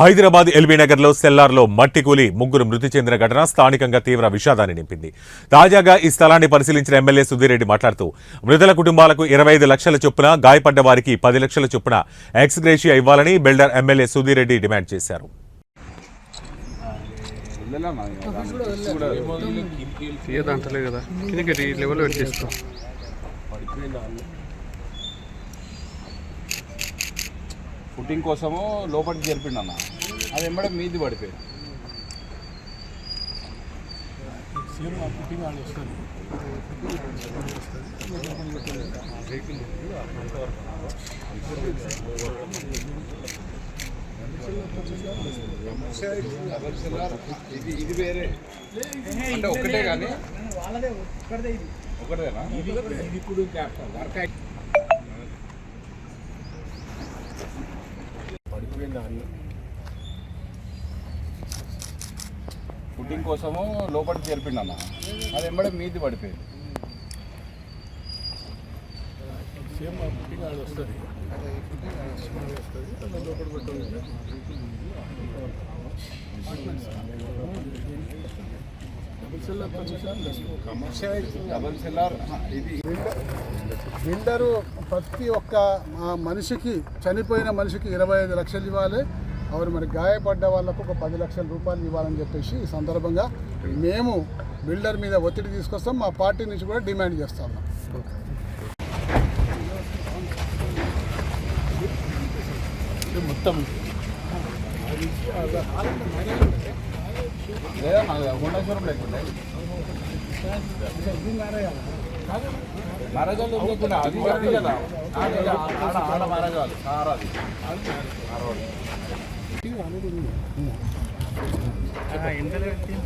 Hyderabad LB నగర్లో సెల్లార్లో మట్టి కూలి ముగ్గురు మృతి చెందిన ఘటన స్థానికంగా తీవ్ర విషాదాన్ని నింపింది. తాజాగా ఈ స్థలాన్ని పరిశీలించిన ఎమ్మెల్యే సుధీర్ రెడ్డి మాట్లాడుతూ మృతుల కుటుంబాలకు 25 లక్షల చొప్పున, గాయపడ్డ వారికి 10 లక్షల చొప్పున ఎక్స్ గ్రేషియా ఇవ్వాలని builder MLA Sudheer Reddy demand చేశారు. ఫుటింగ్ కోసము లోపలికి జరిపిండు అన్న, అది ఎంబడే మీది పడిపోయింది. ఇది వేరే అంటే ఒకటే కానీ ఒకటేనా ఇప్పుడు ఫుటింగ్ కోసము లోపలికి జరిపిండు అన్న, అది ఎంబడే మీది పడిపోయింది. బిల్డరు ప్రతి ఒక్క మనిషికి, చనిపోయిన మనిషికి 25 లక్షలు ఇవ్వాలి, ఎవరు మరి గాయపడ్డ వాళ్ళకు ఒక 10 లక్షల రూపాయలు ఇవ్వాలని చెప్పేసి ఈ సందర్భంగా మేము బిల్డర్ మీద ఒత్తిడి తీసుకొస్తాం. మా పార్టీ నుంచి కూడా డిమాండ్ చేస్తాం. మొత్తం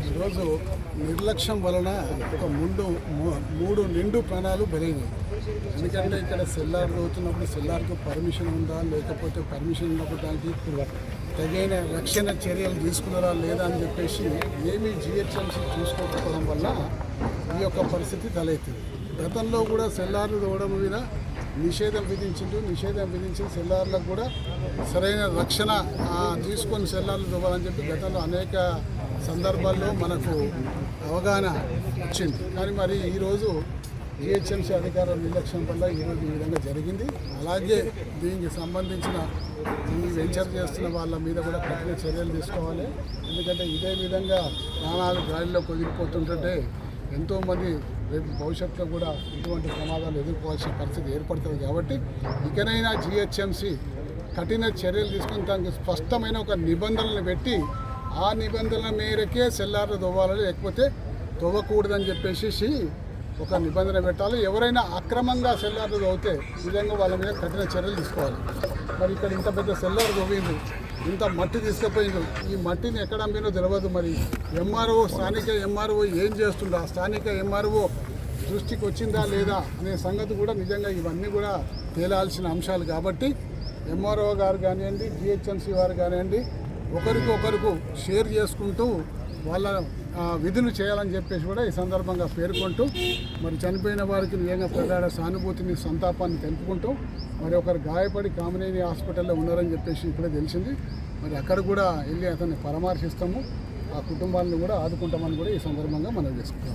ఈరోజు నిర్లక్ష్యం వలన ఒక 3 నిండు ప్రాణాలు బలైనవి. ఎందుకంటే ఇక్కడ సెల్లార్ చదువుతున్నప్పుడు సెల్లార్కి పర్మిషన్ ఉందా, లేకపోతే పర్మిషన్ ఉన్నప్పుడు దానికి తగిన రక్షణ చర్యలు తీసుకున్నారా లేదా అని చెప్పేసి ఏమీ జిహెచ్ఎంసీ చూసుకోకపోవడం వల్ల ఈ యొక్క పరిస్థితి తలెత్తింది. గతంలో కూడా సెల్లార్లు తోవడం మీద నిషేధం విధించిన సెల్లార్లకు కూడా సరైన రక్షణ తీసుకొని సెల్లార్లు తవ్వాలని చెప్పి గతంలో అనేక సందర్భాల్లో మనకు అవగాహన వచ్చింది. కానీ మరి ఈరోజు జిహెచ్ఎంసీ అధికారుల నిర్లక్ష్యం వల్ల ఈరోజు ఈ విధంగా జరిగింది. అలాగే దీనికి సంబంధించిన ఈ వెంచర్ చేస్తున్న వాళ్ళ మీద కూడా కఠిన చర్యలు తీసుకోవాలి. ఎందుకంటే ఇదే విధంగా ప్రాణాలు గాలిలో కుదిరిపోతుంటే ఎంతోమంది రేపు భవిష్యత్తులో కూడా ఇటువంటి ప్రమాదాలు ఎదుర్కోవాల్సిన పరిస్థితి ఏర్పడుతుంది. కాబట్టి ఇకనైనా జిహెచ్ఎంసీ కఠిన చర్యలు తీసుకుని దానికి స్పష్టమైన ఒక నిబంధనలు పెట్టి ఆ నిబంధనల మేరకే సెల్లార్లు తవ్వాలని, లేకపోతే తవ్వకూడదని చెప్పేసి ఒక నిబంధన పెట్టాలి. ఎవరైనా అక్రమంగా సెల్లార్లు తవ్వితే నిజంగా వాళ్ళ మీద కఠిన చర్యలు తీసుకోవాలి. మరి ఇక్కడ ఇంత పెద్ద సెల్లార్ తవ్వింది, ఇంత మట్టి తీసుకుపోయింది, ఈ మట్టిని ఎక్కడ అమ్మినో తెలియదు. మరి స్థానిక ఎంఆర్ఓ ఏం చేస్తుందా, స్థానిక ఎంఆర్ఓ దృష్టికి వచ్చిందా లేదా అనే సంగతి కూడా నిజంగా ఇవన్నీ కూడా తేలాల్సిన అంశాలు. కాబట్టి ఎంఆర్ఓ గారు కానివ్వండి, జిహెచ్ఎంసీ వారు కానివ్వండి, ఒకరికొకరికి షేర్ చేసుకుంటూ వాళ్ళ విధులు చేయాలని చెప్పేసి కూడా ఈ సందర్భంగా పేర్కొంటూ, మరి చనిపోయిన వారికి నిజంగా ప్రగాఢ సానుభూతిని, సంతాపాన్ని తెలుపుకుంటూ, మరి ఒకరు గాయపడి కామినేని హాస్పిటల్లో ఉన్నారని చెప్పేసి ఇప్పుడే తెలిసింది. మరి అక్కడ కూడా వెళ్ళి అతన్ని పరామర్శిస్తాము, ఆ కుటుంబాలను కూడా ఆదుకుంటామని కూడా ఈ సందర్భంగా మనం చేసుకుంటాం.